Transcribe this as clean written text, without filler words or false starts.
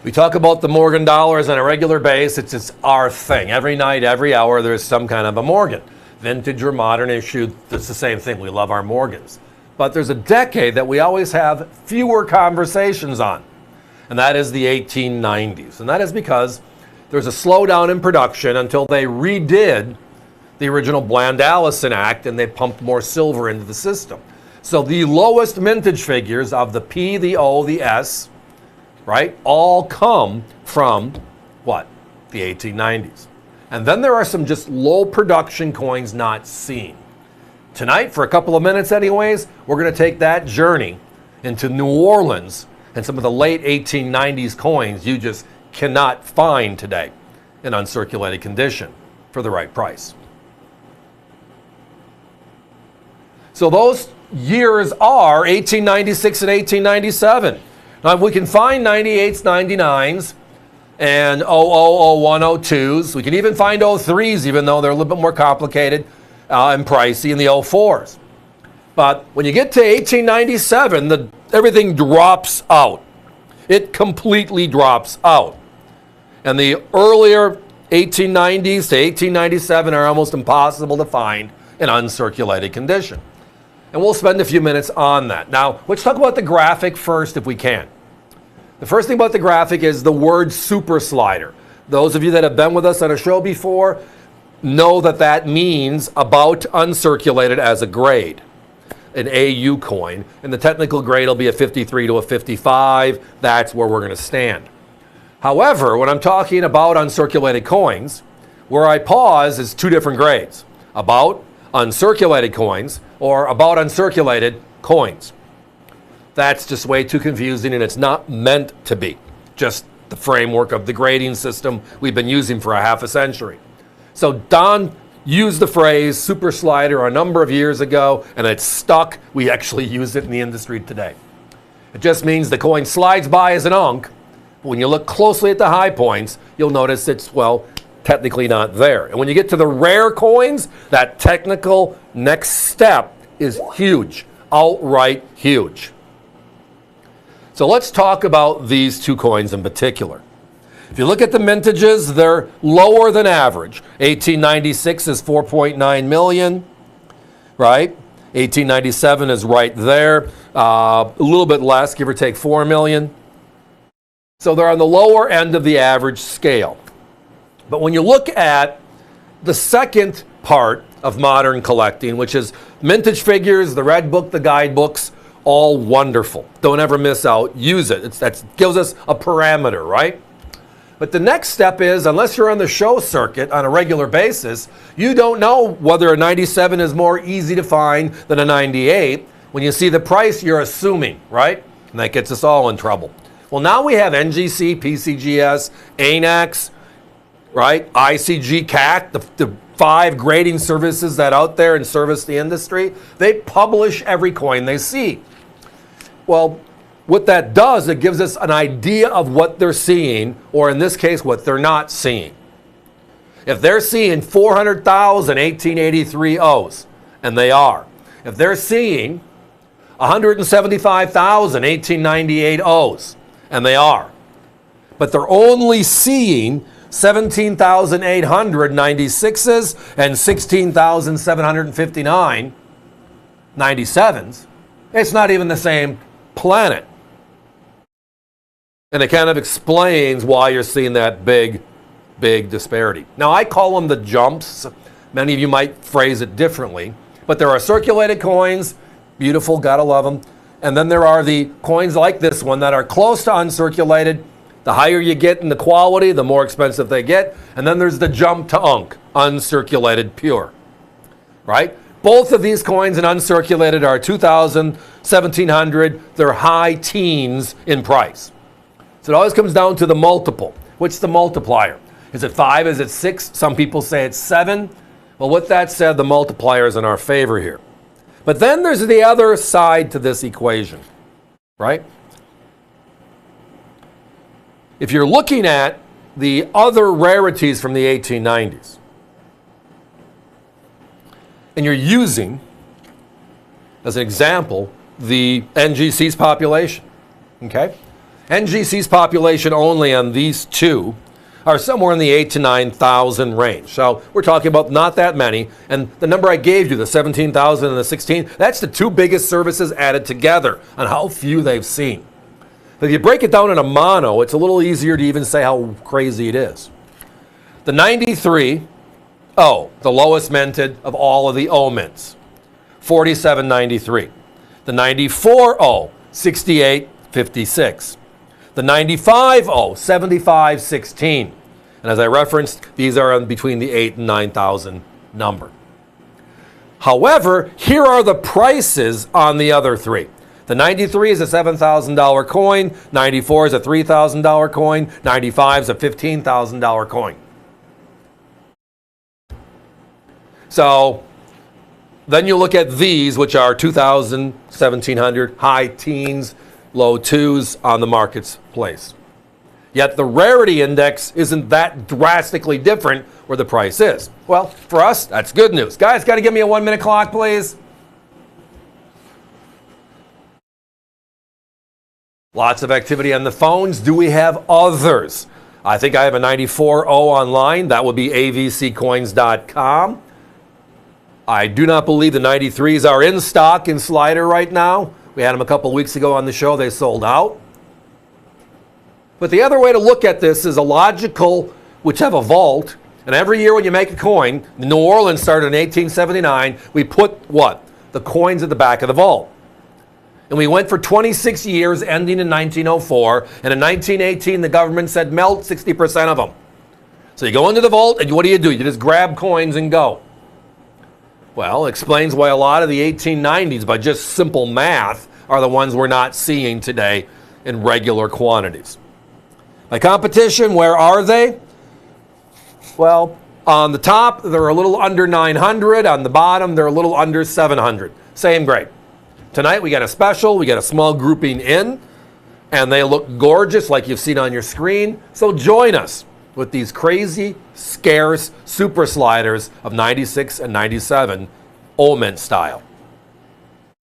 We talk about the Morgan dollars on a regular basis. It's our thing. Every night, every hour, there's some kind of a Morgan. Vintage or modern issue, it's the same thing. We love our Morgans. But there's a decade that we always have fewer conversations on, and that is the 1890s. And that is because there's a slowdown in production until they redid the original Bland-Allison Act and they pumped more silver into the system. So the lowest mintage figures of the P, the O, the S, right, all come from what? The 1890s. And then there are some just low production coins not seen. Tonight, for a couple of minutes anyways, we're going to take that journey into New Orleans and some of the late 1890s coins you just cannot find today in uncirculated condition for the right price. So those years are 1896 and 1897. Now we can find 98s, 99s, and 0001, 02s. We can even find 03s, even though they're a little bit more complicated and pricey, in the 04s. But when you get to 1897, everything drops out. It completely drops out. And the earlier 1890s to 1897 are almost impossible to find in uncirculated condition. And we'll spend a few minutes on that. Now, let's talk about the graphic first if we can. The first thing about the graphic is the word super slider. Those of you that have been with us on a show before know that that means about uncirculated as a grade, an AU coin. And the technical grade will be a 53 to a 55. That's where we're going to stand. However, when I'm talking about uncirculated coins, where I pause is two different grades. About uncirculated coins or about uncirculated coins. That's just way too confusing, and it's not meant to be. Just the framework of the grading system we've been using for a half a century. So Don used the phrase super slider a number of years ago, and it's stuck. We actually use it in the industry today. It just means the coin slides by as an unk. But when you look closely at the high points, you'll notice it's, well, technically not there. And when you get to the rare coins, that technical next step is huge, outright huge. So let's talk about these two coins in particular. If you look at the mintages, they're lower than average. 1896 is 4.9 million, right? 1897 is right there, a little bit less, give or take 4 million. So they're on the lower end of the average scale. But when you look at the second part of modern collecting, which is mintage figures, the red book, the guidebooks, all wonderful. Don't ever miss out. Use it. That gives us a parameter, right? But the next step is, unless you're on the show circuit on a regular basis, you don't know whether a 97 is more easy to find than a 98. When you see the price, you're assuming, right? And that gets us all in trouble. Well, now we have NGC, PCGS, ANAX, right? ICG, CAC, the 5 grading services that out there and service the industry. They publish every coin they see. Well, what that does, it gives us an idea of what they're seeing, or in this case, what they're not seeing. If they're seeing 400,000 1883 O's, and they are. If they're seeing 175,000 1898 O's, and they are. But they're only seeing 17,800 96s and 16,759 97s. It's not even the same planet. And it kind of explains why you're seeing that big disparity. Now, I call them the jumps. Many of you might phrase it differently. But there are circulated coins, beautiful, gotta love them. And then there are the coins like this one that are close to uncirculated. The higher you get in the quality, the more expensive they get. And then there's the jump to unk, uncirculated pure, right? Both of these coins in uncirculated are 2,000, 1,700. They're high teens in price. So it always comes down to the multiple. What's the multiplier? Is it 5? Is it 6? Some people say it's 7. Well, with that said, the multiplier is in our favor here. But then there's the other side to this equation, right? If you're looking at the other rarities from the 1890s, and you're using, as an example, the NGC's population, okay? NGC's population only on these two are somewhere in the 8,000 to 9,000 range. So we're talking about not that many. And the number I gave you, the 17,000 and the 16, that's the two biggest services added together on how few they've seen. But if you break it down in a mono, it's a little easier to even say how crazy it is. The 93 O, the lowest minted of all of the O mints, 47.93. The 94 O, 68.56. The 95 O, 75.16. And as I referenced, these are between the 8,000 and 9,000 number. However, here are the prices on the other three. The 93 is a $7,000 coin, 94 is a $3,000 coin, 95 is a $15,000 coin. So then you look at these, which are 2,000, 1,700, high teens, low twos on the marketplace. Yet the rarity index isn't that drastically different where the price is. Well, for us, that's good news. Guys, got to give me a 1-minute clock, please. Lots of activity on the phones. Do we have others? I think I have a 94O online. That would be avccoins.com. I do not believe the 93s are in stock in Slider right now. We had them a couple weeks ago on the show. They sold out. But the other way to look at this is a logical, which have a vault. And every year when you make a coin, New Orleans started in 1879, we put what? The coins at the back of the vault. And we went for 26 years, ending in 1904. And in 1918, the government said melt 60% of them. So you go into the vault, and what do? You just grab coins and go. Well, it explains why a lot of the 1890s, by just simple math, are the ones we're not seeing today in regular quantities. My competition, where are they? Well, on the top, they're a little under 900. On the bottom, they're a little under 700. Same grade. Tonight, we got a special. We got a small grouping in, and they look gorgeous like you've seen on your screen. So join us with these crazy, scarce super sliders of 96 and 97 O mint style.